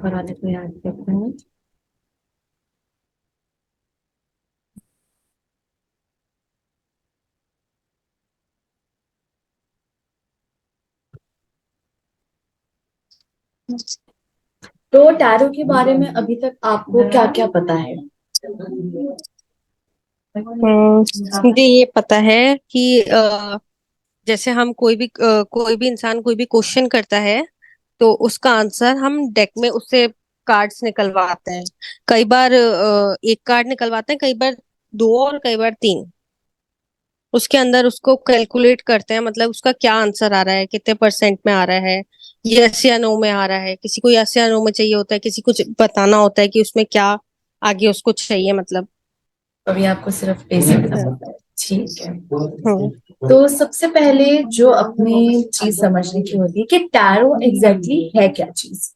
ऊपर वाले को याद करते हैं। तो टैरो के बारे में अभी तक आपको क्या क्या पता है? मुझे ये पता है कि जैसे हम कोई भी इंसान कोई भी क्वेश्चन करता है तो उसका आंसर हम डेक में उससे कार्ड्स निकलवाते हैं। कई बार एक कार्ड निकलवाते हैं, कई बार दो और कई बार तीन। उसके अंदर उसको कैलकुलेट करते हैं, मतलब उसका क्या आंसर आ रहा है, कितने परसेंट में आ रहा है, यस या नो में आ रहा है। किसी को यस या नो में चाहिए होता है, किसी को बताना होता है कि उसमें क्या आगे उसको चाहिए, मतलब। अभी आपको सिर्फ बेसिक का पता है, ठीक है। हम्म। तो सबसे पहले जो अपनी चीज समझने की होती है कि टैरो एग्जैक्टली है क्या चीज।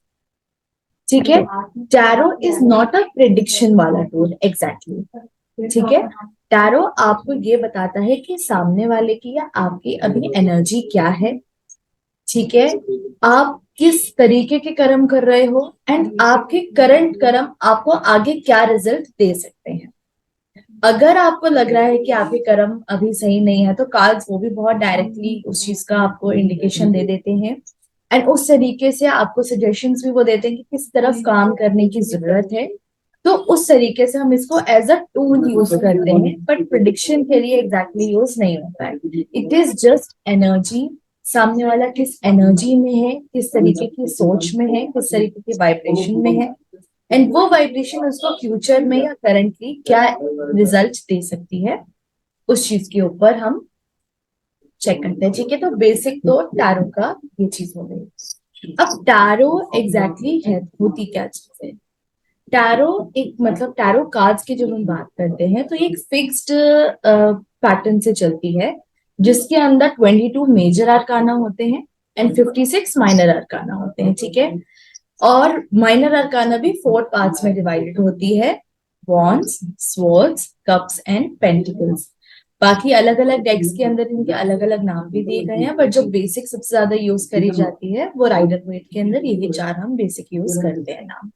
ठीक है। Tarot is not a prediction वाला टूल एग्जैक्टली। ठीक है। टैरो आपको ये बताता है कि सामने वाले की या आपकी अभी एनर्जी क्या है। ठीक है। आप किस तरीके के कर्म कर रहे हो एंड आपके करंट कर्म आपको आगे क्या रिजल्ट दे सकते हैं। अगर आपको लग रहा है कि आपके कर्म अभी सही नहीं है तो कार्ड्स वो भी बहुत डायरेक्टली उस चीज का आपको इंडिकेशन दे देते हैं। एंड उस तरीके से आपको सजेशंस भी वो देते हैं कि किस तरफ काम करने की जरूरत है। तो उस तरीके से हम इसको एज अ टूल यूज करते हैं, बट प्रिडिक्शन के लिए एग्जैक्टली यूज नहीं होता है। It is just energy. सामने वाला किस एनर्जी में है, किस तरीके की सोच में है, किस तरीके की वाइब्रेशन में है, एंड वो वाइब्रेशन उसको फ्यूचर में या करंटली क्या रिजल्ट दे सकती है, उस चीज के ऊपर हम चेक करते हैं। ठीक है। तो बेसिक तो टैरो का ये चीज हो गई। अब टैरो एग्जैक्टली है होती क्या चीज है। टैरो एक मतलब टैरो कार्ड्स की जब हम बात करते हैं तो ये एक फिक्स्ड पैटर्न से चलती है, जिसके अंदर 22 मेजर अरकाना होते हैं एंड 56 माइनर अरकाना होते हैं। ठीक है। और माइनर अरकाना भी 4 पार्ट्स में डिवाइडेड होती है, wands, swords, cups and pentacles. बाकी अलग अलग डेक्स के अंदर इनके अलग अलग नाम भी दिए गए हैं, बट जो बेसिक सबसे ज्यादा यूज करी जाती है वो राइडर वेट के अंदर यही चार हम बेसिक यूज करते हैं नाम।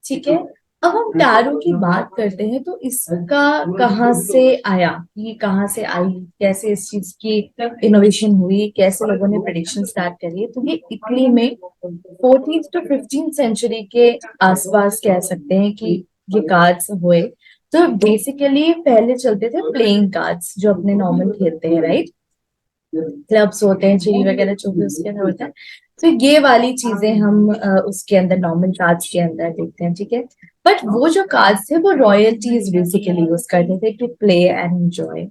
ठीक है। अब हम टैरो की बात करते हैं तो इसका कहाँ से आया, ये कहाँ से आई, कैसे इस चीज की इनोवेशन हुई, कैसे लोगों ने प्रेडिक्शन स्टार्ट करी। तो ये इटली में 14th टू 15th सेंचुरी के आसपास कह सकते हैं कि ये कार्ड्स हुए। तो बेसिकली पहले चलते थे प्लेइंग कार्ड्स जो अपने नॉर्मल खेलते हैं, राइट। क्लब्स होते हैं, चिड़ी वगैरह जो भी उसके अंदर होता है। तो ये वाली चीजें हम उसके अंदर नॉर्मल कार्ड्स के अंदर देखते हैं। ठीक है। बट वो जो कार्ड्स थे वो रॉयल्टीज बेसिकली यूज करते थे to play and enjoy.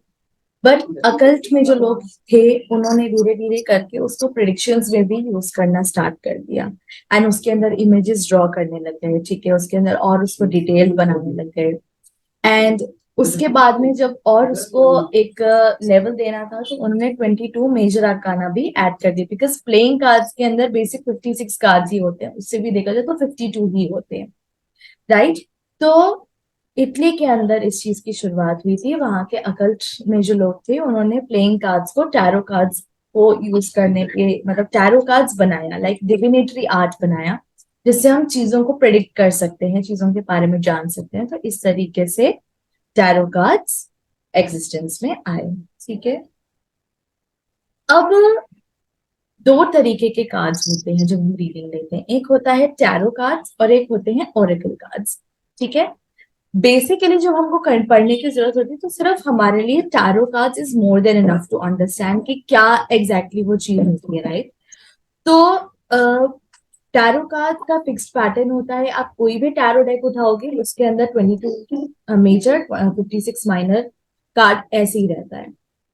But occult में जो लोग थे उन्होंने धीरे धीरे करके उसको प्रिडिक्शंस में भी यूज करना स्टार्ट कर दिया एंड उसके अंदर इमेजेस ड्रॉ करने लग गए। ठीक है। उसके अंदर और उसको डिटेल बनाने लग गए। एंड उसके बाद में जब और उसको एक लेवल देना था तो उन्होंने 22 मेजर आर्काना भी ऐड कर दिए, बिकॉज प्लेइंग कार्ड्स के अंदर बेसिक 56 कार्ड्स ही होते हैं, उससे भी देखा जाए तो 52 ही होते हैं, राइट। तो इटली के अंदर इस चीज की शुरुआत हुई थी। वहां के अकल्ट में जो लोग थे उन्होंने प्लेइंग कार्ड्स को टैरो कार्ड्स को यूज करने के मतलब टैरो कार्ड्स बनाया, लाइक डिविनेटरी आर्ट बनाया, जिससे हम चीजों को प्रेडिक्ट कर सकते हैं, चीजों के बारे में जान सकते हैं। तो इस तरीके से टैरो कार्ड्स एग्जिस्टेंस में आए। ठीक है। अब दो तरीके के कार्ड्स होते हैं जब हम रीडिंग लेते हैं, एक होता है टैरो कार्ड्स और एक होते हैं ओरेकल कार्ड्स। ठीक है। बेसिकली जब हमको पढ़ने की जरूरत होती है तो सिर्फ हमारे लिए tarot cards is more than enough to understand कि क्या एग्जैक्टली वो चीज होती है, राइट। तो टैरो कार्ड का फिक्स्ड पैटर्न होता है। आप कोई भी टैरो डेक उठाओगे उसके अंदर 22 की मेजर 56 माइनर कार्ड ऐसे ही रहता है।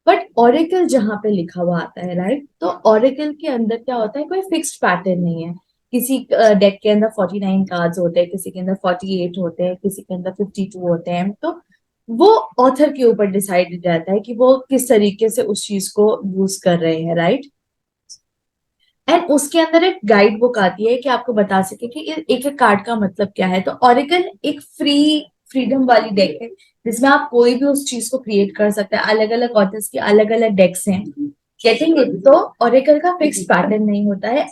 बट ओरेकल जहां पे लिखा हुआ आता है, राइट, तो ओरेकल के अंदर क्या होता है, कोई फिक्स्ड पैटर्न नहीं है। किसी डेक के अंदर 49 कार्ड्स होते हैं, किसी के अंदर 48 होते हैं, किसी के अंदर 52 होते हैं। तो वो ऑथर के ऊपर डिसाइडेड रहता है कि वो किस तरीके से उस चीज को यूज कर रहे हैं, राइट। एंड उसके अंदर एक गाइड बुक आती है कि आपको बता सके कि एक एक कार्ड का मतलब क्या है। तो ओरेकल एक फ्रीडम वाली डेक है जिसमें आप कोई भी उस चीज को क्रिएट कर सकते हैं। अलग अलग ऑथर्स के अलग अलग डेक्स हैं, गेटिंग इट। तो ओरेकल का फिक्स पैटर्न नहीं होता है।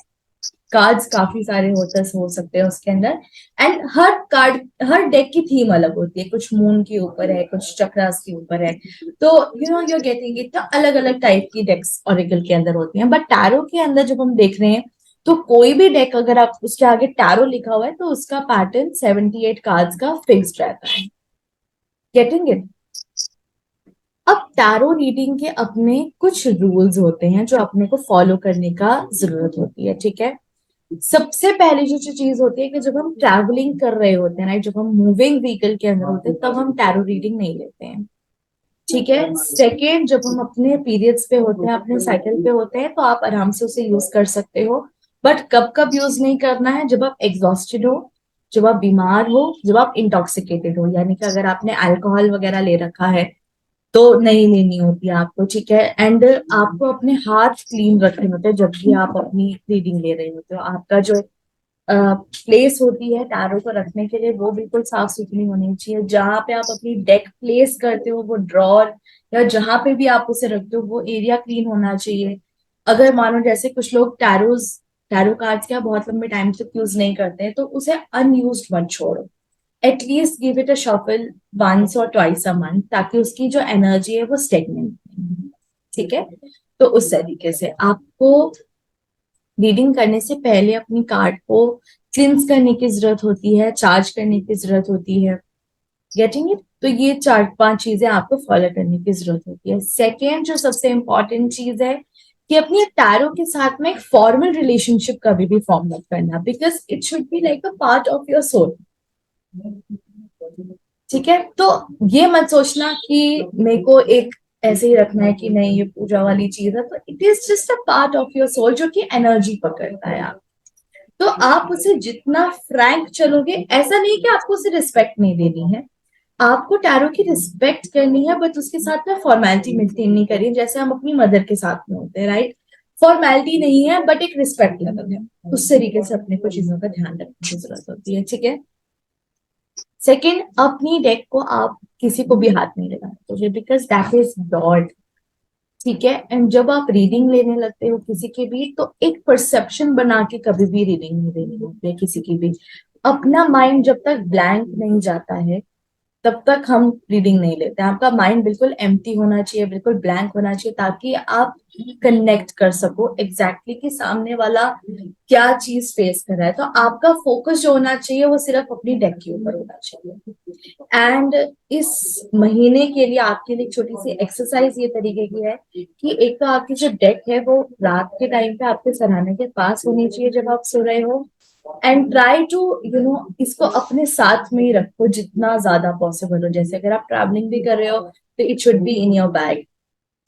कार्ड्स काफी सारे हो सकते हैं उसके अंदर। And her card, her deck की थीम अलग होती है, कुछ मून के ऊपर है, कुछ चक्रास के ऊपर है। तो यू आर गेटिंग इट, तो अलग अलग टाइप की डेक्स ओरेकल के अंदर होती हैं। बट टैरो के अंदर जब हम देख रहे हैं, तो कोई भी डेक अगर आप उसके आगे टैरो लिखा हुआ है तो उसका पैटर्न 78 कार्ड्स का फिक्स्ड रहता है। Getting it? अब टैरो रीडिंग के अपने कुछ रूल्स होते हैं जो अपने को फॉलो करने का जरूरत होती है, ठीक है। सबसे पहले जो चीज होती है कि जब हम ट्रैवलिंग कर रहे होते हैं ना, जब हम मूविंग व्हीकल के अंदर होते हैं, तब हम टैरो रीडिंग नहीं लेते हैं, ठीक है। सेकेंड, जब हम अपने पीरियड्स पे होते हैं, अपने साइकिल पे होते हैं, तो आप आराम से उसे यूज कर सकते हो। बट कब कब यूज नहीं करना है? जब आप एग्जॉस्टेड हो, जब आप बीमार हो, जब आप इंटॉक्सिकेटेड हो, यानी कि अगर आपने अल्कोहल वगैरह ले रखा है तो नहीं लेनी होती है आपको, ठीक है। एंड आपको अपने हाथ क्लीन रखने होते हैं जब भी आप अपनी रीडिंग ले रहे होते हो। आपका जो प्लेस होती है टैरो को रखने के लिए, वो बिल्कुल साफ सुथरी होनी चाहिए। जहां पे आप अपनी डेक प्लेस करते हो, वो ड्रॉर या जहां पे भी आप उसे रखते हो, वो एरिया क्लीन होना चाहिए। अगर मानो जैसे कुछ लोग टैरो कार्ड्स क्या बहुत लंबे टाइम तक यूज नहीं करते हैं, तो उसे अनयूज्ड मत छोड़ो। At least give it a shuffle once और ट्वाइस अ मंथ, ताकि उसकी जो एनर्जी है वो स्टेगनेंट, ठीक है। तो उस तरीके से आपको रीडिंग करने से पहले अपनी कार्ड को क्लिंस करने की जरूरत होती है, चार्ज करने की जरूरत होती है। Getting it? तो ये 4-5 चीजें आपको फॉलो करने की जरूरत होती है। सेकेंड, जो सबसे इंपॉर्टेंट चीज है कि अपनी टैरो के साथ में एक फॉर्मल रिलेशनशिप कभी भी फॉर्म मत करना, because it should be like a part of your soul, ठीक है। तो ये मत सोचना कि मेरे को एक ऐसे ही रखना है कि नहीं ये पूजा वाली चीज है, तो it is just a part of your soul जो कि एनर्जी पकड़ता है आप। तो आप उसे जितना फ्रैंक चलोगे, ऐसा नहीं कि आपको उसे रिस्पेक्ट नहीं देनी है, आपको टैरो की रिस्पेक्ट करनी है, बट उसके साथ में फॉर्मेलिटी मेंटेन नहीं करिए, जैसे हम अपनी मदर के साथ में होते हैं, राइट। फॉर्मेलिटी नहीं है बट एक रिस्पेक्ट लेवल है। उस तरीके से अपने को चीजों का ध्यान रखने की जरूरत होती है, ठीक है। सेकेंड, अपनी डेक को आप किसी को भी हाथ नहीं लगाना चाहिए, बिकॉज दैट इज गॉड, ठीक है। एंड जब आप रीडिंग लेने लगते हो किसी की भी, तो एक परसेप्शन बना के कभी भी रीडिंग नहीं देनी होती है किसी की भी। अपना माइंड जब तक ब्लैंक नहीं जाता है, तब तक हम रीडिंग नहीं लेते। आपका माइंड बिल्कुल एम्प्टी होना चाहिए, बिल्कुल ब्लैंक होना चाहिए, ताकि आप कनेक्ट कर सको एग्जैक्टली कि सामने वाला क्या चीज फेस कर रहा है। तो आपका फोकस जो होना चाहिए वो सिर्फ अपनी डेक के ऊपर होना चाहिए। एंड इस महीने के लिए आपके लिए एक छोटी सी एक्सरसाइज ये तरीके की है कि एक तो आपकी जो डेक है वो रात के टाइम पे आपके सराहने के पास होनी चाहिए जब आप सो रहे हो। एंड ट्राई टू इसको अपने साथ में ही रखो जितना ज्यादा पॉसिबल हो। जैसे अगर आप ट्रैवलिंग भी कर रहे हो तो it should be in your bag,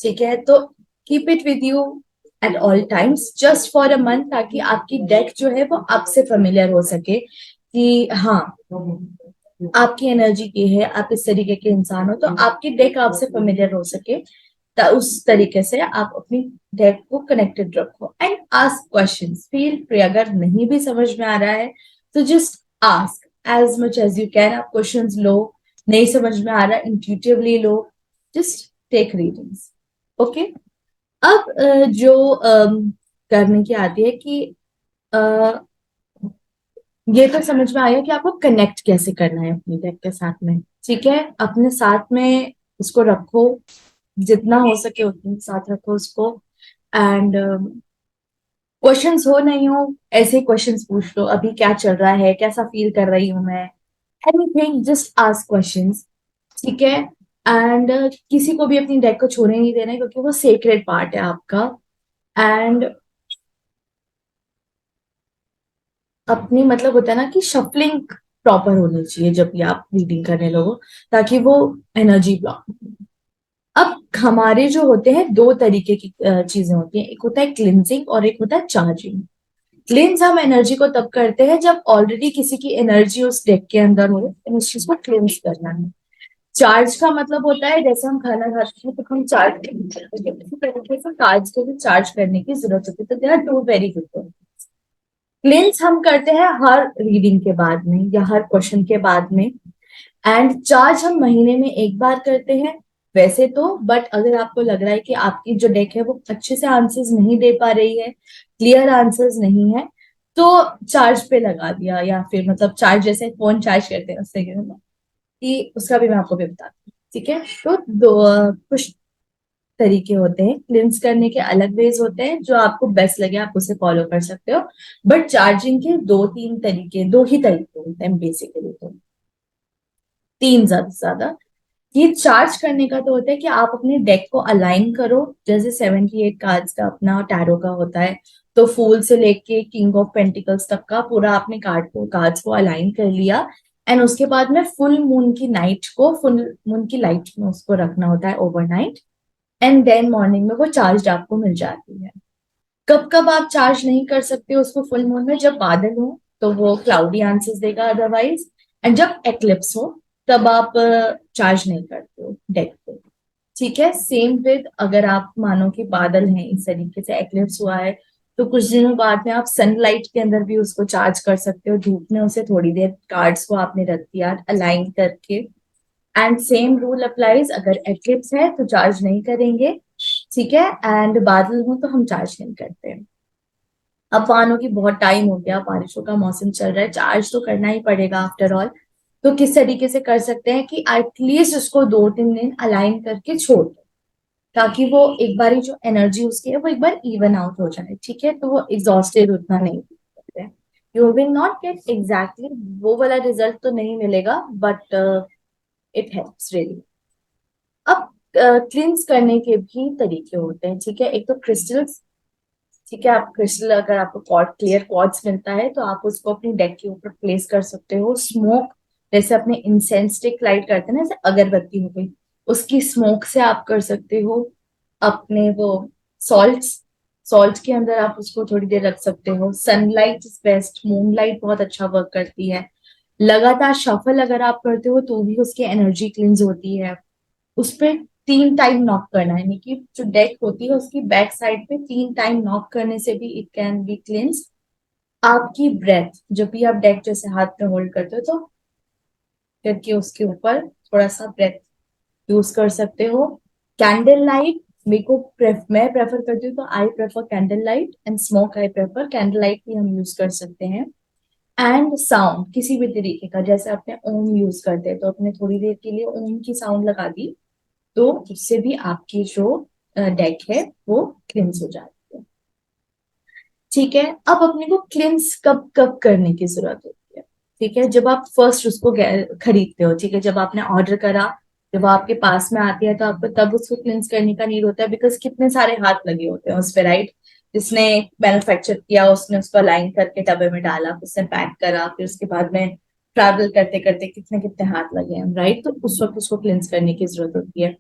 ठीक है। तो keep it with you at all times just for a month, ताकि आपकी डेक जो है वो आपसे फेमिलियर हो सके कि हाँ आपकी एनर्जी की है, आप इस तरीके के इंसान हो, तो आपकी डेक आपसे फेमिलियर हो सके। तो उस तरीके से आप अपनी डेक को कनेक्टेड रखो and ask questions, feel free. अगर नहीं भी समझ में आ रहा है तो just ask as much as you can. आप क्वेश्चंस लो, नहीं समझ में आ रहा इंट्यूटिवली लो, जस्ट टेक रीडिंग्स, ओके। अब जो करने की आती है कि अ, ये तो समझ में आया कि आपको कनेक्ट कैसे करना है अपनी डेक के साथ में, ठीक है। अपने साथ में उसको रखो, जितना हो सके उतने साथ रखो उसको। एंड क्वेश्चंस हो नहीं हो, ऐसे क्वेश्चंस पूछ लो, अभी क्या चल रहा है, कैसा फील कर रही हूं मैं, एनीथिंग, जस्ट आस्क क्वेश्चंस, ठीक है। एंड किसी को भी अपनी डेक को छोड़ने नहीं देना है, क्योंकि वो सेक्रेट पार्ट है आपका। एंड अपनी मतलब होता है ना कि शफलिंग प्रॉपर होनी चाहिए जब भी आप रीडिंग करने लगो, ताकि वो एनर्जी ब्लॉक। अब हमारे जो होते हैं दो तरीके की चीजें होती हैं, एक होता है क्लिनजिंग और एक होता है चार्जिंग। क्लिनज हम एनर्जी को तब करते हैं जब ऑलरेडी किसी की एनर्जी उस डेक के अंदर हो, तो उस चीज को क्लिनज करना है। चार्ज का मतलब होता है जैसे हम खाना खाते हैं तो हम चार्ज करते हैं, इसी तरीके से कार्ड्स को भी चार्ज करने की जरूरत होती है। तो they are two very good. Cleanse हम करते हैं हर रीडिंग के बाद में या हर क्वेश्चन के बाद में। एंड चार्ज हम महीने में एक बार करते हैं वैसे तो, बट अगर आपको लग रहा है कि आपकी जो डेक है वो अच्छे से आंसर्स नहीं दे पा रही है, क्लियर आंसर्स नहीं है, तो चार्ज पे लगा दिया, या फिर मतलब चार्ज जैसे फोन चार्ज करते हैं उससे कि उसका भी मैं आपको भी बताती हूँ, ठीक है। तो कुछ तरीके होते हैं क्लिंस करने के, अलग वेज होते हैं, जो आपको बेस्ट लगे आप उसे फॉलो कर सकते हो। बट चार्जिंग के दो ही तरीके होते हैं बेसिकली, तो तीन ज्यादा से ज्यादा। ये चार्ज करने का तो होता है कि आप अपने डेक को अलाइन करो, जैसे 78 कार्ड्स का अपना टैरो का होता है। तो फूल से लेके किंग ऑफ पेंटिकल्स तक का पूरा आपने कार्ड्स को अलाइन कर लिया। एंड उसके बाद में फुल मून की लाइट में उसको रखना होता है ओवरनाइट। एंड देन मॉर्निंग में वो चार्ज आपको मिल जाती है। कब कब आप चार्ज नहीं कर सकते उसको फुल मून में, जब बादल हो तो वो क्लाउडी आंसर्स देगा अदरवाइज। एंड जब एक्लिप्स हो तब आप चार्ज नहीं करते हो डेक को, ठीक है। सेम विद, अगर आप मानो कि बादल हैं इस तरीके से एक्लिप्स हुआ है, तो कुछ दिनों बाद में आप सनलाइट के अंदर भी उसको चार्ज कर सकते हो, धूप में उसे थोड़ी देर कार्ड्स को आपने रख दिया अलाइन करके। एंड सेम रूल अप्लाइज, अगर एक्लिप्स है तो चार्ज नहीं करेंगे, ठीक है। एंड बादल हो तो हम चार्ज नहीं करते हैं। अब मानो कि बहुत टाइम हो गया, बारिशों का मौसम चल रहा है, चार्ज तो करना ही पड़ेगा आफ्टर ऑल। तो किस तरीके से कर सकते हैं कि एटलीस्ट उसको 2-3 दिन अलाइन करके छोड़ दो, ताकि वो एक बार जो एनर्जी उसकी है वो एक बार इवन आउट हो जाए, ठीक है। तो वो एग्जॉस्टेड उतना नहीं करते। You will not gate exactly वो वाला रिजल्ट तो नहीं मिलेगा, बट इट हेल्प्स रियली। अब क्लींस करने के भी तरीके होते हैं, ठीक है। एक तो क्रिस्टल्स, ठीक है। आप क्रिस्टल, अगर आपको क्लियर क्वार्ट्ज मिलता है तो आप उसको अपनी डेक के ऊपर प्लेस कर सकते हो। स्मोक, जैसे अपने इंसेंस स्टिक लाइट करते हैं ना, जैसे अगरबत्ती हो गई, उसकी स्मोक से आप कर सकते हो। अपने वो सॉल्ट सॉल्ट के अंदर आप उसको थोड़ी देर रख सकते हो। सनलाइट इज बेस्ट, मूनलाइट बहुत अच्छा वर्क करती है। लगातार शफल अगर आप करते हो तो भी उसकी एनर्जी क्लींस होती है। उस पे 3 टाइम नॉक करना है, यानी कि जो डेक होती है उसकी बैक साइड पे 3 टाइम नॉक करने से भी इट कैन बी क्लिंस। आपकी ब्रेथ, जब भी आप डेक जैसे हाथ में होल्ड करते हो तो करके उसके ऊपर थोड़ा सा ब्रेथ यूज कर सकते हो। कैंडल लाइट, मैं प्रेफर करती हूँ, तो I prefer candle light, and smoke I prefer candle light भी हम यूज कर सकते हैं। एंड साउंड किसी भी तरीके का, जैसे अपने ओम यूज करते हैं तो अपने थोड़ी देर के लिए ओम की साउंड लगा दी, तो उससे भी आपकी जो डेक है वो क्लिंस हो जाती है, ठीक है। अब अपने को क्लिंस कब कब करने की जरूरत होती है, ठीक है। जब आप फर्स्ट उसको खरीदते हो, ठीक है, जब आपने ऑर्डर करा, जब वो आपके पास में आती है तो आपको तब उसको क्लिंस करने का नीड होता है, बिकॉज कितने सारे हाथ लगे होते हैं उस पे, राइट। जिसने मैन्युफैक्चर किया उसने उसको अलाइन करके डब्बे में डाला, फिर उसने पैक करा, फिर उसके बाद में ट्रैवल करते करते कितने कितने हाथ लगे हैं, राइट। तो उस वक्त उसको क्लिंस करने की जरूरत होती है।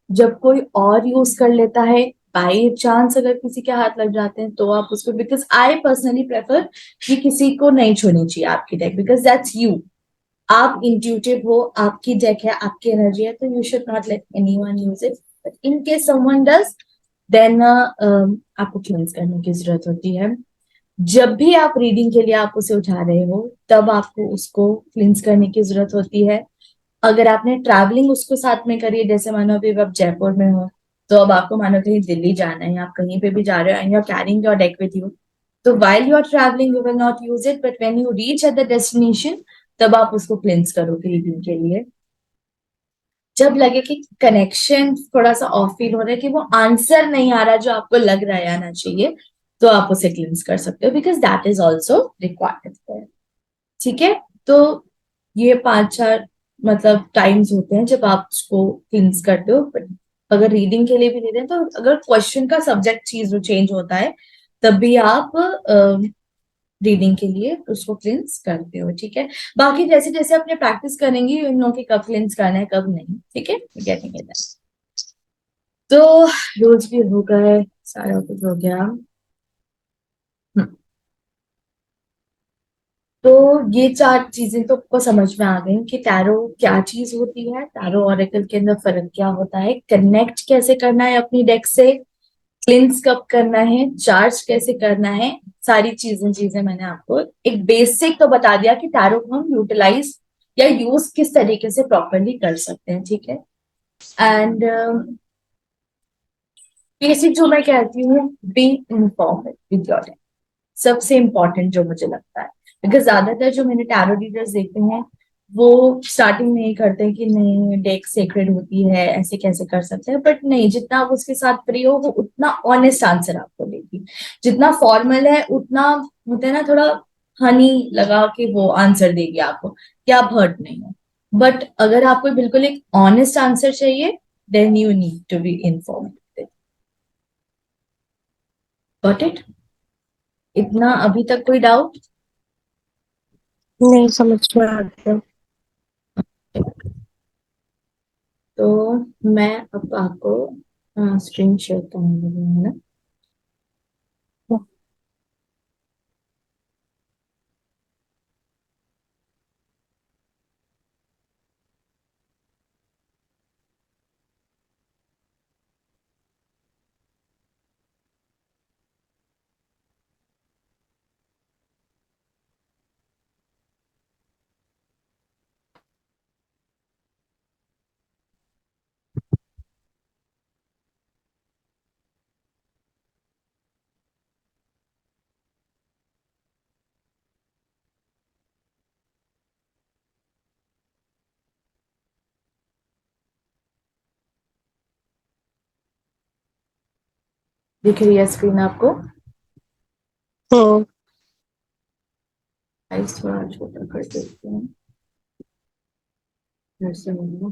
जब कोई और यूज कर लेता है, बाई चांस अगर किसी के हाथ लग जाते हैं, तो आप उसको, बिकॉज आई पर्सनली प्रेफर कि किसी को नहीं छूनी चाहिए आपकी डेक, बिकॉज दैट्स यू। आप इंट्यूटिव हो, आपकी डेक है, आपकी एनर्जी है, तो you should not let anyone use it. But in case someone does, then आपको क्लींस करने की जरूरत होती है। जब भी आप रीडिंग के लिए आप उसे उठा रहे हो, तब आपको उसको क्लींस करने की जरूरत होती है। अगर आपने ट्रैवलिंग उसको साथ में करी है, जैसे मानो अभी आप जयपुर में हो, तो अब आपको मानो कहीं दिल्ली जाना है, आप कहीं पे भी जा रहे हो and you are carrying your deck with you, तो while you are travelling you will not use it, but when you reach at the destination, तब आप उसको क्लिंस करोगे रीडिंग के लिए। जब लगे कि कनेक्शन थोड़ा सा ऑफ फील हो रहा है, कि वो आंसर नहीं आ रहा जो आपको लग रहा है आना चाहिए, तो आप उसे क्लिंस कर सकते हो, because that is also required, ठीक है। तो ये 5-4 मतलब टाइम्स होते हैं जब आप उसको क्लिंस करते हो। But अगर रीडिंग के लिए भी दे दें, तो अगर क्वेश्चन का सब्जेक्ट चीज चेंज होता है, तब भी आप रीडिंग के लिए उसको क्लिंस करते हो, ठीक है। बाकी जैसे जैसे अपने प्रैक्टिस करेंगे यू नो कि कब क्लिंस करना है कब नहीं, ठीक है, गेटिंग इट। तो रूल्स भी हो गए, सारा कुछ हो गया। हम्म, तो ये 4 चीजें तो आपको समझ में आ गई कि टैरो क्या चीज होती है, टैरो ऑरेकल के अंदर फर्क क्या होता है, कनेक्ट कैसे करना है अपनी डेक से, क्लिंस कब करना है, चार्ज कैसे करना है। सारी चीजें चीजें मैंने आपको एक बेसिक तो बता दिया कि टैरो को हम यूटिलाइज या यूज किस तरीके से प्रॉपरली कर सकते हैं, ठीक है। एंड बेसिक जो मैं कहती हूँ, be informed with your deck, सबसे इम्पोर्टेंट जो मुझे लगता है, बिकॉज ज्यादातर जो मैंने टैरो रीडर्स देखते हैं वो स्टार्टिंग में ही करते हैं कि नहीं डेक सेक्रेड होती है, ऐसे कैसे कर सकते हैं, बट नहीं, जितना आप उसके साथ फ्री हो वो उतना ऑनेस्ट आंसर आपको देगी। जितना फॉर्मल है उतना होता है ना थोड़ा हनी लगा के वो आंसर देगी आपको, कि आप हर्ट नहीं हो। बट अगर आपको बिल्कुल एक ऑनेस्ट आंसर चाहिए, then you need to be informed. Got it? इतना अभी तक कोई डाउट? नहीं समझ में आ गया। तो मैं अब आपको स्क्रीन शेयर करने लगी हूँ, है ना। दिख रही है स्क्रीन आपको? हम्म। साइज थोड़ा छोटा कर देते हैं, फिर से मिलूंगा।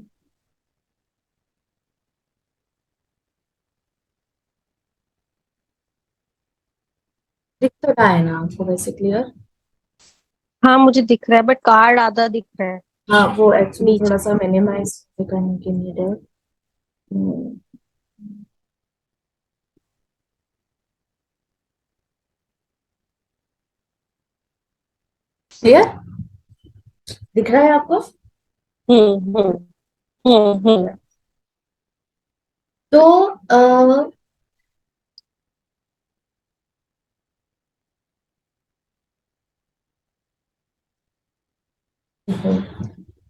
दिख तो रहा है ना आपको वैसे क्लियर? हाँ मुझे दिख रहा है, बट कार्ड आधा दिख रहा है हाँ, वो एक्चुअली नीचे। थोड़ा सा मिनिमाइज करने के लिए है। क्लियर दिख रहा है आपको? हम्म। हम्म। हम्म। तो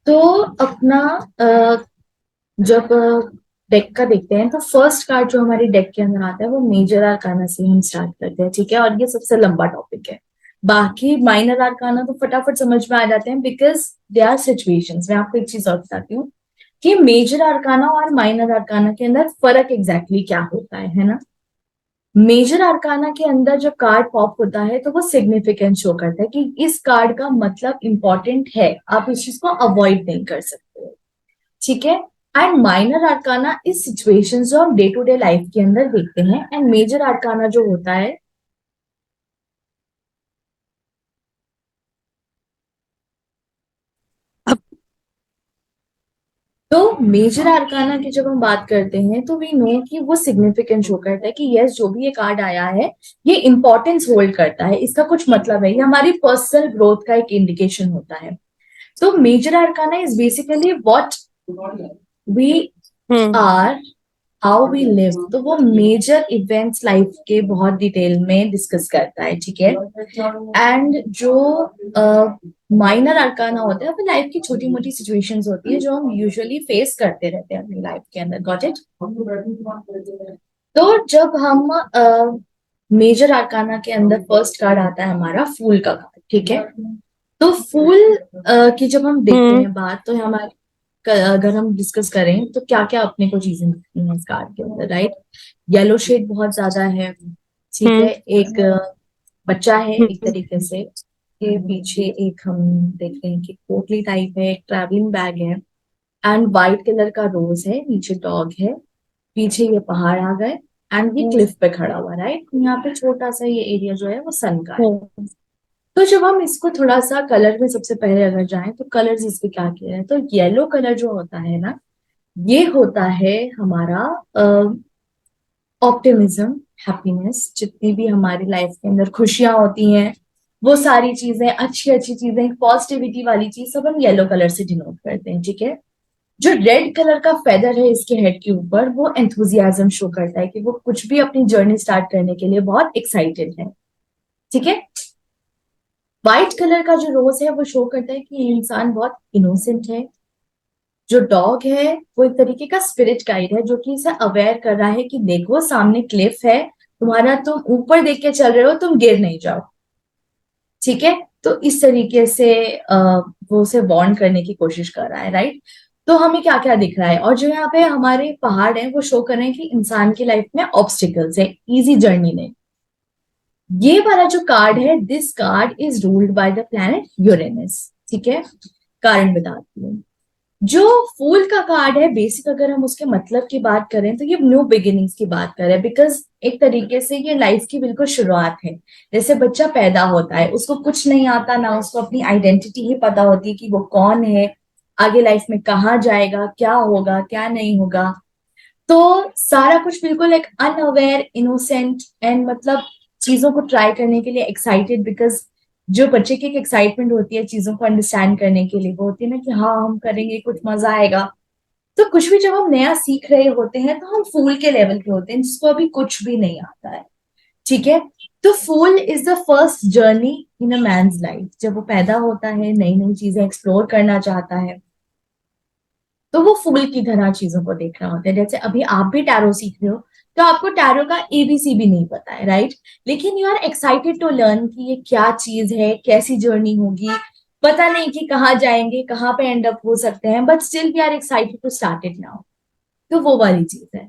तो अपना जब डेक का देखते हैं तो फर्स्ट कार्ड जो हमारी डेक के अंदर आता है वो मेजर आर्काना से हम स्टार्ट करते हैं, ठीक है, और ये सबसे लंबा टॉपिक है। बाकी माइनर आर्काना तो फटाफट समझ में आ जाते हैं, बिकॉज दे आर सिचुएशंस। मैं आपको एक चीज और बताती हूँ कि मेजर आर्काना और माइनर आर्काना के अंदर फर्क एग्जैक्टली क्या होता है ना। मेजर आर्काना के अंदर जब कार्ड पॉप होता है तो वो सिग्निफिकेंस शो करता है कि इस कार्ड का मतलब इंपॉर्टेंट है, आप इस चीज को अवॉइड नहीं कर सकते हो, ठीक है। एंड माइनर आर्काना इस सिचुएशंस जो हम डे टू डे लाइफ के अंदर देखते हैं, एंड मेजर आर्काना जो होता है, अब तो मेजर आर्काना की जब हम बात करते हैं तो वी नो कि वो सिग्निफिकेंस शो करता है कि यस जो भी ये कार्ड आया है ये इंपॉर्टेंस होल्ड करता है, इसका कुछ मतलब है, ये हमारी पर्सनल ग्रोथ का एक इंडिकेशन होता है। तो major arcana is basically what we hmm. Are, how we live, तो वो मेजर इवेंट्स लाइफ के बहुत डिटेल में डिस्कस करता है, ठीक है। एंड जो माइनर अरकाना होता है वो लाइफ की छोटी मोटी सिचुएशंस होती है जो हम यूजुअली फेस करते रहते हैं अपनी लाइफ के अंदर। Got it? तो जब हम मेजर आर्काना के अंदर फर्स्ट कार्ड आता है हमारा फूल का कार्ड, ठीक है। तो फूल की जब हम देखते हम्म। हैं बात, तो हमारे अगर हम डिस्कस करें तो क्या क्या अपने को चीजें दिखती हैं इस कार्ड के अंदर, राइट। येलो शेड बहुत ज्यादा है, ठीक है। हम्म। एक बच्चा है एक हम्म। तरीके से, के पीछे एक हम देखते हैं कि पोटली टाइप है, एक ट्रैवलिंग बैग है, एंड व्हाइट कलर का रोज है, नीचे डॉग है, पीछे ये पहाड़ आ गए, एंड ये क्लिफ पे खड़ा हुआ, राइट। यहाँ पे छोटा सा ये एरिया जो है वो सन का है। हम्म। तो जब हम इसको थोड़ा सा कलर में सबसे पहले अगर जाएं तो कलर्स इस पे क्या किया है, तो येलो कलर जो होता है ना, ये होता है हमारा ऑप्टिमिज्म, हैप्पीनेस, जितनी भी हमारी लाइफ के अंदर खुशियां होती हैं, वो सारी चीजें, अच्छी अच्छी चीजें, पॉजिटिविटी वाली चीज सब हम येलो कलर से डिनोट करते हैं, ठीक है। जो रेड कलर का फेदर है इसके हेड के ऊपर, वो एंथुजियाज्म शो करता है कि वो कुछ भी अपनी जर्नी स्टार्ट करने के लिए बहुत एक्साइटेड है, ठीक है। व्हाइट कलर का जो रोज है वो शो करता है कि ये इंसान बहुत इनोसेंट है। जो डॉग है वो एक तरीके का स्पिरिट गाइड है जो कि इसे अवेयर कर रहा है कि देखो सामने क्लिफ है, तुम्हारा, तुम ऊपर देख के चल रहे हो, तुम गिर नहीं जाओ, ठीक है। तो इस तरीके से वो उसे बॉन्ड करने की कोशिश कर रहा है, राइट। तो हमें क्या क्या दिख रहा है, और जो यहाँ पे हमारे पहाड़ है वो शो कर रहे हैं कि इंसान की लाइफ में ऑब्स्टिकल्स है, इजी जर्नी नहीं। ये वाला जो कार्ड है, this card is ruled by the planet Uranus. ठीक है, कारण बताती हूँ। जो फूल का कार्ड है, बेसिक अगर हम उसके मतलब की बात करें तो ये न्यू बिगिनिंग्स की बात करें, बिकॉज एक तरीके से ये लाइफ की बिल्कुल शुरुआत है। जैसे बच्चा पैदा होता है, उसको कुछ नहीं आता, ना उसको अपनी आइडेंटिटी ही पता होती कि वो कौन है, आगे लाइफ में कहाँ जाएगा, क्या होगा क्या नहीं होगा। तो सारा कुछ बिल्कुल एक अनअवेयर, इनोसेंट एंड मतलब चीजों को ट्राई करने के लिए एक्साइटेड, बिकॉज जो बच्चे की एक एक्साइटमेंट होती है चीजों को अंडरस्टैंड करने के लिए, वो होती है ना कि हाँ हम करेंगे, कुछ मजा आएगा। तो कुछ भी जब हम नया सीख रहे होते हैं तो हम फूल के लेवल के होते हैं, जिसको अभी कुछ भी नहीं आता है। ठीक है। तो fool is the first journey in a man's life. जब वो पैदा होता है, नई नई चीजें एक्सप्लोर करना चाहता है, तो वो फूल की तरह चीजों को देख रहा होता है। जैसे अभी आप भी टैरो सीख रहे हो, तो आपको टैरो का एबीसी भी नहीं पता है, राइट। लेकिन you are excited to learn कि ये क्या चीज है, कैसी जर्नी होगी, पता नहीं कि कहाँ जाएंगे, कहाँ पे एंड अप हो सकते हैं, but still we are excited to start it now. तो वो वाली चीज है।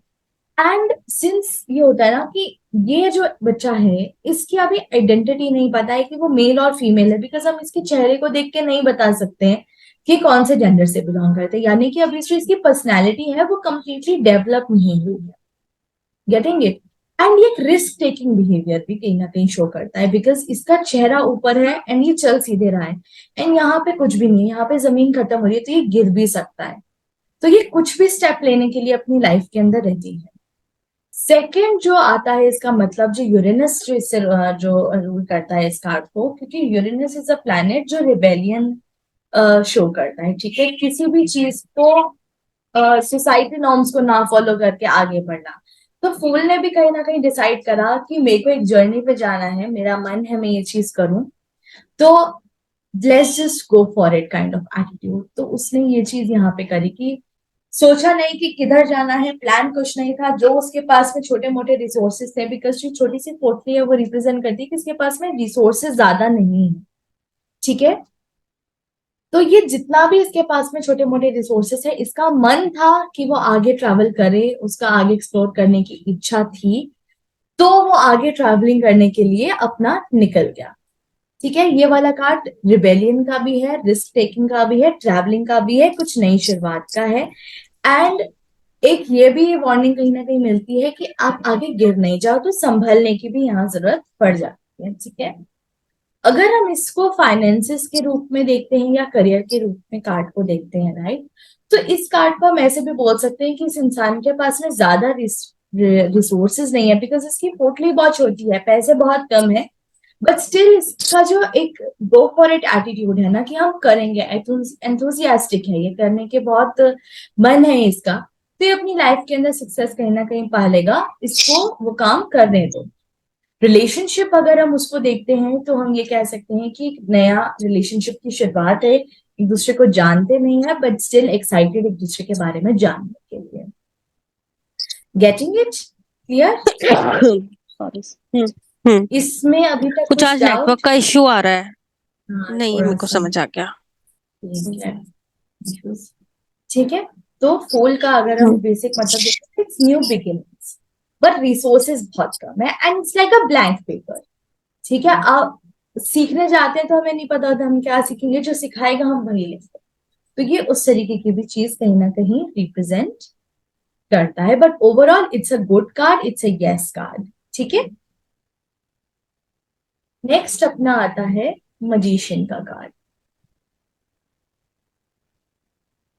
एंड सिंस ये होता है ना कि ये जो बच्चा है, इसकी अभी आइडेंटिटी नहीं पता है कि वो मेल और फीमेल है, बिकॉज हम इसके चेहरे को देख के नहीं बता सकते हैं कि कौन से जेंडर से बिलोंग करते हैं। यानी कि अभी जो इसकी पर्सनैलिटी है वो कंप्लीटली डेवलप नहीं हुई है। Getting it. एंड ये एक रिस्क टेकिंग बिहेवियर भी कहीं ना कहीं शो करता है, बिकॉज इसका चेहरा ऊपर है एंड ये चल सीधे रहा है, एंड यहाँ पे कुछ भी नहीं है, यहाँ पे जमीन खत्म हो रही है, तो ये गिर भी सकता है। तो ये कुछ भी स्टेप लेने के लिए अपनी लाइफ के अंदर रहती है। सेकंड जो आता है इसका मतलब, जो यूरेनस जो इससे जो रूल करता है इस कार्ड को, क्योंकि यूरेनस इज अ प्लैनेट जो रिबेलियन शो करता है। ठीक है, किसी भी चीज को सोसाइटी नॉर्म्स को ना फॉलो करके आगे बढ़ना। तो फूल ने भी कहीं ना कहीं डिसाइड करा कि मेरे को एक जर्नी पे जाना है, मेरा मन है मैं ये चीज करूं, तो let's just go for it kind of attitude. तो उसने ये चीज यहाँ पे करी कि सोचा नहीं कि किधर जाना है, प्लान कुछ नहीं था, जो उसके पास में छोटे मोटे रिसोर्सेस थे, बिकॉज जो छोटी सी पोटली है वो रिप्रेजेंट करती है कि उसके पास में रिसोर्सेस ज्यादा नहीं है। ठीक है। तो ये जितना भी इसके पास में छोटे मोटे रिसोर्सेस है, इसका मन था कि वो आगे ट्रैवल करे, उसका आगे एक्सप्लोर करने की इच्छा थी, तो वो आगे ट्रैवलिंग करने के लिए अपना निकल गया। ठीक है, ये वाला कार्ड रिबेलियन का भी है, रिस्क टेकिंग का भी है, ट्रैवलिंग का भी है, कुछ नई शुरुआत का है। एंड एक ये भी वार्निंग कहीं ना कहीं मिलती है कि आप आगे गिर नहीं जाओ, तो संभलने की भी यहाँ जरूरत पड़ जाती है। ठीक है। अगर हम इसको फाइनेंसिस के रूप में देखते हैं या करियर के रूप में कार्ड को देखते हैं, राइट, तो इस कार्ड को हम ऐसे भी बोल सकते हैं कि इस इंसान के पास में ज्यादा रिसोर्सेज नहीं है, बिकॉज इसकी पोटली बहुत छोटी है, पैसे बहुत कम है, बट स्टिल इसका जो एक गो फॉर इट एटीट्यूड है ना, कि हम करेंगे, एंथुसियास्टिक है, ये करने के बहुत मन है इसका, तो ये अपनी लाइफ के अंदर सक्सेस कहीं ना कहीं पा लेगा, इसको वो काम करने दो। रिलेशनशिप अगर हम उसको देखते हैं तो हम ये कह सकते हैं कि एक नया रिलेशनशिप की शुरुआत है, एक दूसरे को जानते नहीं है बट स्टिल एक्साइटेड एक दूसरे के बारे में जानने के लिए। Getting it clear? सॉरी। हम्म। इसमें अभी तक कुछ कुछ आज नेटवर्क डाउट? का इश्यू आ रहा है। हाँ नहीं, थोड़ा मेरे को सा। समझ आ गया। ठीक है। ठीक है। तो फूल का अगर हम हम्म। बेसिक मतलब देखें, it's new beginnings, but resources बहुत कम है, and it's like a blank paper. ठीक है। आप सीखने जाते हैं तो हमें नहीं पता होता हम क्या सीखेंगे, जो सिखाएगा हम वही लिखते हैं। तो ये उस तरीके की भी चीज कहीं ना कहीं रिप्रेजेंट करता है, but overall it's a good card, it's a yes card. ठीक है। नेक्स्ट अपना आता है मजिशियन का कार्ड।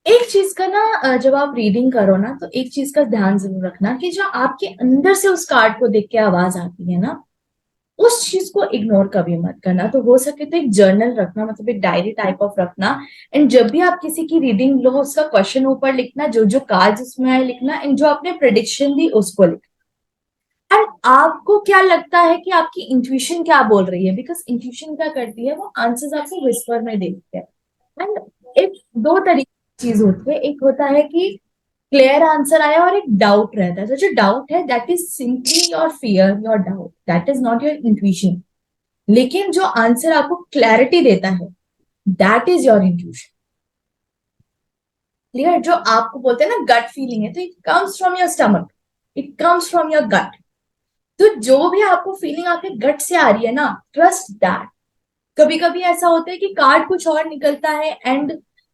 एक चीज का ना जब आप रीडिंग करो ना, तो एक चीज का ध्यान जरूर रखना कि जो आपके अंदर से उस कार्ड को देख के आवाज आती है ना, उस चीज को इग्नोर कभी मत करना। तो हो सके तो एक जर्नल रखना, मतलब एक डायरी टाइप ऑफ रखना, एंड जब भी आप किसी की रीडिंग लो, उसका क्वेश्चन ऊपर लिखना, जो जो कार्ड उसमें आए लिखना, एंड जो आपने प्रिडिक्शन दी उसको लिखना। एंड आपको क्या लगता है कि आपकी इंट्यूशन क्या बोल रही है, बिकॉज इंट्यूशन क्या करती है, वो आंसर्स आपको विस्पर में देती है। एंड एक दो तरीके की चीज होती है, एक होता है कि क्लियर आंसर आया और एक डाउट रहता है। तो जो डाउट है that is simply your fear, your doubt, that is not your intuition. लेकिन जो आंसर आपको क्लैरिटी देता है, that is your intuition. Clear? जो आपको बोलते हैं ना गट फीलिंग है, तो it comes from your stomach, it comes from your gut. तो जो भी आपको फीलिंग आपके गट से आ रही है ना, ट्रस्ट दैट। कभी कभी ऐसा होता है कि कार्ड कुछ और निकलता है एंड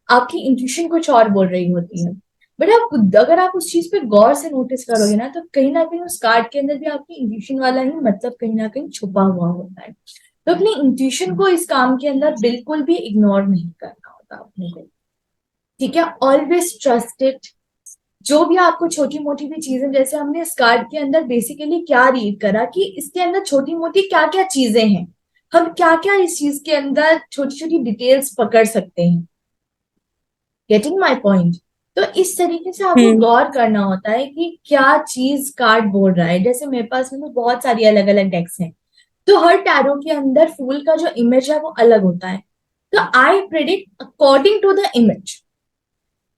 आपकी इंट्यूशन कुछ और बोल रही होती है, बट आप अगर आप उस चीज पे गौर से नोटिस करोगे ना कहीं उस कार्ड के अंदर भी आपकी इंट्यूशन वाला ही मतलब कहीं ना कहीं छुपा हुआ होता है। तो अपनी इंट्यूशन को इस काम के अंदर बिल्कुल भी इग्नोर नहीं करना होता अपने को। ठीक है? Always trust it. जो भी आपको छोटी मोटी भी चीजें, जैसे हमने इस कार्ड के अंदर बेसिकली क्या रीड करा कि इसके अंदर छोटी मोटी क्या क्या चीजें हैं, हम क्या क्या इस चीज के अंदर छोटी छोटी डिटेल्स पकड़ सकते हैं। Getting my point? तो इस तरीके से आपको हम्म। गौर करना होता है कि क्या चीज कार्ड बोल रहा है। जैसे मेरे पास में तो बहुत सारी अलग अलग डेक्स हैं, तो हर टैरो के अंदर फूल का जो इमेज है वो अलग होता है। तो I predict according to the image.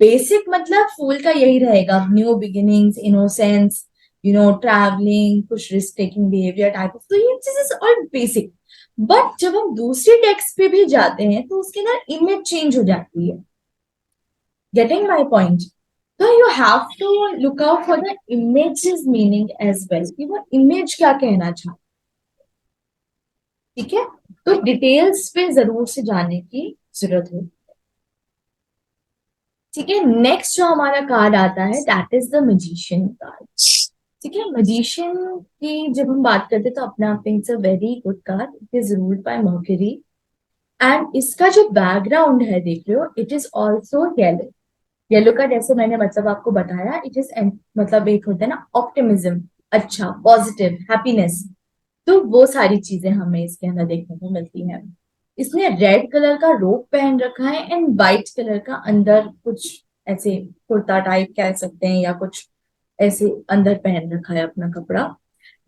Basic मतलब फूल का यही रहेगा, न्यू बिगिनिंग्स, इनोसेंस, ट्रैवलिंग, कुछ risk taking behaviour type of, तो ये चीजें ऑल बेसिक। बट जब हम दूसरी टेक्स्ट पे भी जाते हैं तो उसके अंदर इमेज चेंज हो जाती है। Getting my point? तो you have to look out for the images meaning as well, कि वो इमेज क्या कहना चाहता है। ठीक है? तो डिटेल्स पे जरूर से जाने की जरूरत है। ठीक है? नेक्स्ट जो हमारा कार्ड आता है that is the magician card. ठीक है? मैजिशियन की जब हम बात करते हैं तो अपने आप में it's a very good card, it is ruled by mercury. And इसका जो बैकग्राउंड है देख रहे हो, it is also yellow. Yellow का जैसे मैंने मतलब आपको बताया, इट इज मतलब एक होता है ना ऑप्टिमिज्म, अच्छा, पॉजिटिव, हैप्पीनेस। तो वो सारी चीजें हमें इसके अंदर देखने को मिलती हैं। इसने रेड कलर का रोब पहन रखा है एंड वाइट कलर का अंदर कुछ ऐसे कुर्ता टाइप कह सकते हैं, या कुछ ऐसे अंदर पहन रखा है अपना कपड़ा।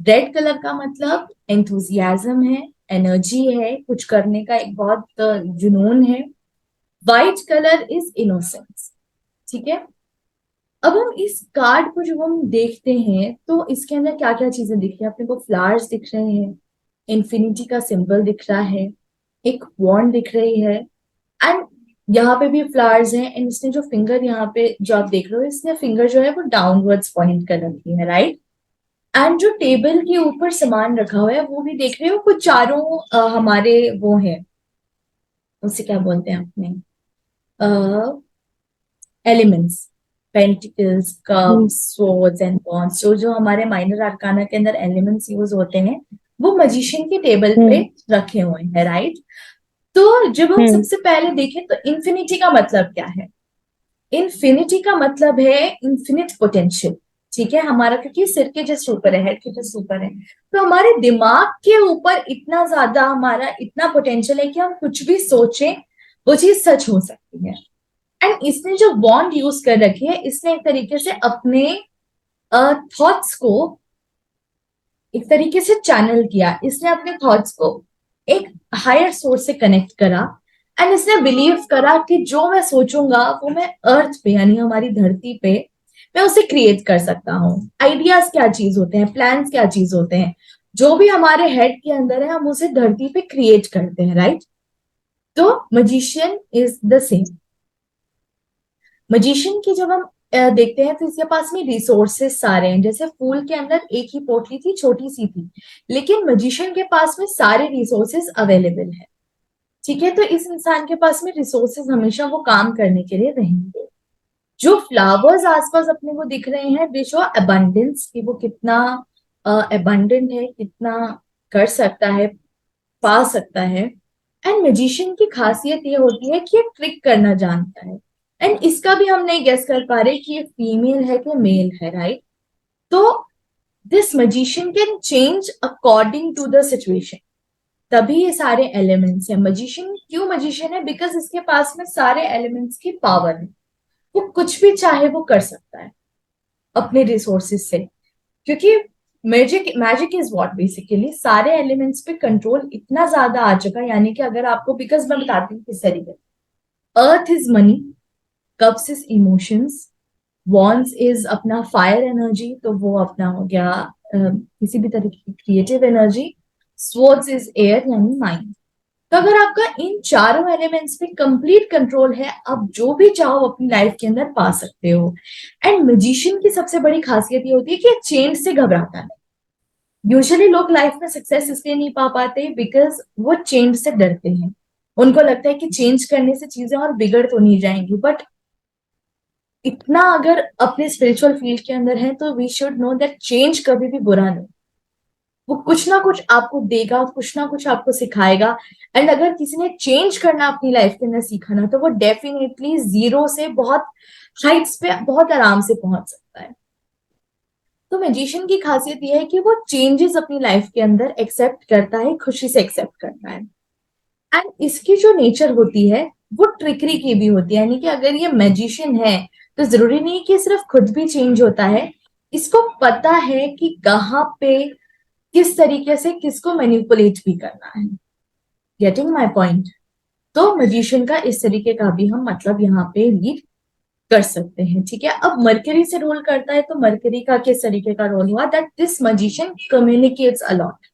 रेड कलर का मतलब एंथुजियाज्म है, एनर्जी है, कुछ करने का एक बहुत जुनून है। White colour is innocence. ठीक है? अब हम इस कार्ड को जब हम देखते हैं तो इसके अंदर क्या क्या चीजें दिख रही है अपने को? फ्लावर्स दिख रहे हैं, इन्फिनिटी का सिंबल दिख रहा है, एक वॉन्ड दिख रही है, एंड यहाँ पे भी फ्लावर्स हैं। एंड इसने जो फिंगर यहाँ पे जो आप देख रहे हो, इसने फिंगर जो है वो डाउनवर्ड्स पॉइंट कर रखी है, राइट? एंड जो टेबल के ऊपर सामान रखा हुआ है वो भी देख रहे हो, कुछ चारों हमारे वो है, उसे क्या बोलते हैं अपने elements, pentacles, hmm. Cups, swords and wands, जो जो हमारे माइनर आर्काना के अंदर एलिमेंट्स यूज होते हैं, वो मजिशियन की टेबल पे हम्म। रखे हुए हैं, राइट? तो जब हम हम्म। सबसे पहले देखें तो इन्फिनिटी का मतलब क्या है? इन्फिनिटी का मतलब है इन्फिनिट पोटेंशियल। ठीक है? हमारा क्योंकि सिर के जस्ट ऊपर है, हेड के जस्ट ऊपर है, तो हमारे दिमाग के ऊपर इतना ज्यादा हमारा इतना पोटेंशियल है कि हम कुछ भी सोचें वो चीज सच हो सकती है। एंड इसने जो बॉन्ड यूज कर रखी है, इसने एक तरीके से अपने थॉट्स को एक तरीके से चैनल किया, इसने अपने थॉट्स को एक हायर सोर्स से कनेक्ट करा। एंड इसने बिलीव करा कि जो मैं सोचूंगा वो मैं अर्थ पे, यानी हमारी धरती पे, मैं उसे क्रिएट कर सकता हूँ। आइडियाज क्या चीज होते हैं, प्लान्स क्या चीज होते हैं, जो भी हमारे हेड के अंदर है हम उसे धरती पे क्रिएट करते हैं, राइट? तो magician is the same. Magician की जब हम देखते हैं तो इसके पास में रिसोर्सेस सारे हैं। जैसे फूल के अंदर एक ही पोटली थी, छोटी सी थी, लेकिन मजिशियन के पास में सारे रिसोर्सेस अवेलेबल है। ठीक है? तो इस इंसान के पास में रिसोर्सेस हमेशा वो काम करने के लिए रहेंगे। जो फ्लावर्स आसपास अपने को दिख रहे हैं, दे शो अबंडेंस, कि वो कितना अबंडेंट है, कितना कर सकता है, पा सकता है। एंड मैजिशियन की खासियत ये होती है कि ये ट्रिक करना जानता है। एंड इसका भी हम नहीं गेस कर पा रहे कि ये फीमेल है कि मेल है, राइट? तो this magician can change according to the situation. तभी ये सारे एलिमेंट्स है। मैजिशियन क्यों मैजिशियन है? बिकॉज इसके पास में सारे एलिमेंट्स की पावर है, वो कुछ भी चाहे वो कर सकता है अपने रिसोर्सेस से। क्योंकि magic magic is what, basically सारे एलिमेंट्स पे कंट्रोल इतना ज्यादा आ चुका है। यानी कि अगर आपको, बिकॉज मैं बताती हूँ किस तरीके, earth is money, cups is emotions, wands is अपना फायर एनर्जी, तो वो अपना हो गया किसी भी तरह की creative energy, swords is air यानी माइंड। तो अगर आपका इन चारों एलिमेंट्स पे कंप्लीट कंट्रोल है, आप जो भी चाहो अपनी लाइफ के अंदर पा सकते हो। एंड मैजिशियन की सबसे बड़ी खासियत ये होती है कि चेंज से घबराता है। यूजुअली लोग लाइफ में सक्सेस इसलिए नहीं पा पाते बिकॉज वो चेंज से डरते हैं। उनको लगता है कि चेंज करने से चीजें और बिगड़ तो नहीं जाएंगी, बट इतना अगर अपने स्पिरिचुअल फील्ड के अंदर है तो we should know that change कभी भी बुरा नहीं। वो कुछ ना कुछ आपको देगा, कुछ ना कुछ आपको सिखाएगा। एंड अगर किसी ने चेंज करना अपनी लाइफ के अंदर सीखा ना, तो वो डेफिनेटली जीरो से बहुत हाइट्स पे बहुत आराम से पहुंच सकता है। तो मैजिशियन की खासियत यह है कि वो चेंजेस अपनी लाइफ के अंदर एक्सेप्ट करता है, खुशी से एक्सेप्ट करता है। एंड इसकी जो नेचर होती है वो ट्रिकरी की भी होती है, यानी कि अगर ये मैजिशियन है तो जरूरी नहीं कि सिर्फ खुद भी चेंज होता है, इसको पता है कि कहाँ पे किस तरीके से किसको मैनिपुलेट भी करना है। Getting my point? तो मैजिशियन का इस तरीके का भी हम मतलब यहाँ पे रीड कर सकते हैं। ठीक है, अब मरकरी से रोल करता है तो मरकरी का किस तरीके का रोल हुआ, that this magician communicates a lot.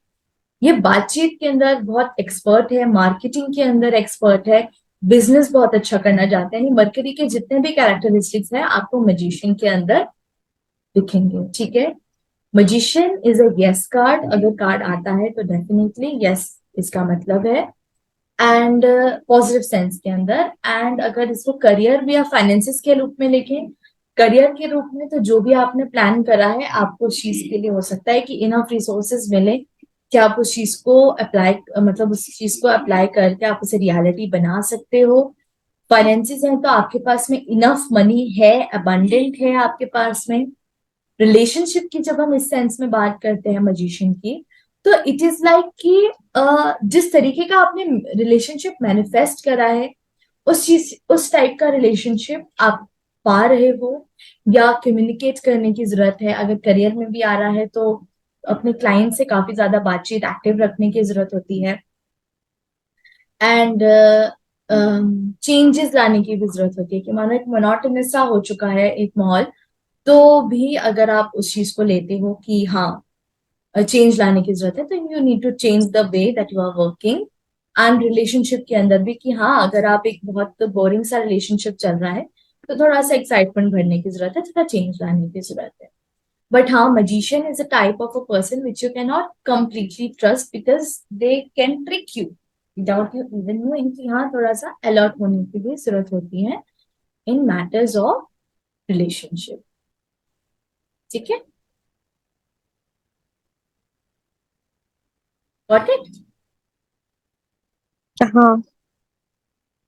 ये बातचीत के अंदर बहुत एक्सपर्ट है, मार्केटिंग के अंदर एक्सपर्ट है, बिजनेस बहुत अच्छा करना चाहते हैं। मरकरी के जितने भी कैरेक्टरिस्टिक्स हैं आपको मैजिशियन के अंदर दिखेंगे। ठीक है, magician is a yes card. अगर कार्ड आता है तो डेफिनेटली यस इसका मतलब है, एंड पॉजिटिव सेंस के अंदर। एंड अगर इसको करियर या फाइनेंसिस के रूप में लिखें, करियर के रूप में तो जो भी आपने प्लान करा है आपको उस चीज के लिए हो सकता है कि इनफ रिसोर्सेज मिले कि आप उस चीज को अप्लाई, मतलब उस चीज को अप्लाई करके आप उसे रियलिटी बना सकते हो। फाइनेंसिस है तो आपके पास में इनफ मनी है, अबंडेंट है आपके पास में। रिलेशनशिप की जब हम इस सेंस में बात करते हैं मैजिशियन की, तो इट इज लाइक कि जिस तरीके का आपने रिलेशनशिप मैनिफेस्ट करा है उस चीज उस टाइप का रिलेशनशिप आप पा रहे हो, या कम्युनिकेट करने की जरूरत है। अगर करियर में भी आ रहा है तो अपने क्लाइंट से काफी ज्यादा बातचीत एक्टिव रखने की जरूरत होती है। एंड चेंजेस लाने की भी जरूरत होती है कि मानो एक मोनोटोनस सा हो चुका है एक माहौल, तो भी अगर आप उस चीज को लेते हो कि हाँ चेंज लाने की जरूरत है, तो you need to change the way that you are working. And relationship के अंदर भी कि हाँ अगर आप एक बहुत बोरिंग सा रिलेशनशिप चल रहा है तो थोड़ा सा एक्साइटमेंट भरने की जरूरत है, थोड़ा चेंज लाने की जरूरत है। बट हाँ, magician is a type of a person which you cannot completely trust because they can trick you without you even knowing कि हाँ थोड़ा सा अलर्ट होने की भी जरूरत होती है इन मैटर्स ऑफ रिलेशनशिप। ठीक है, गॉट इट? हाँ।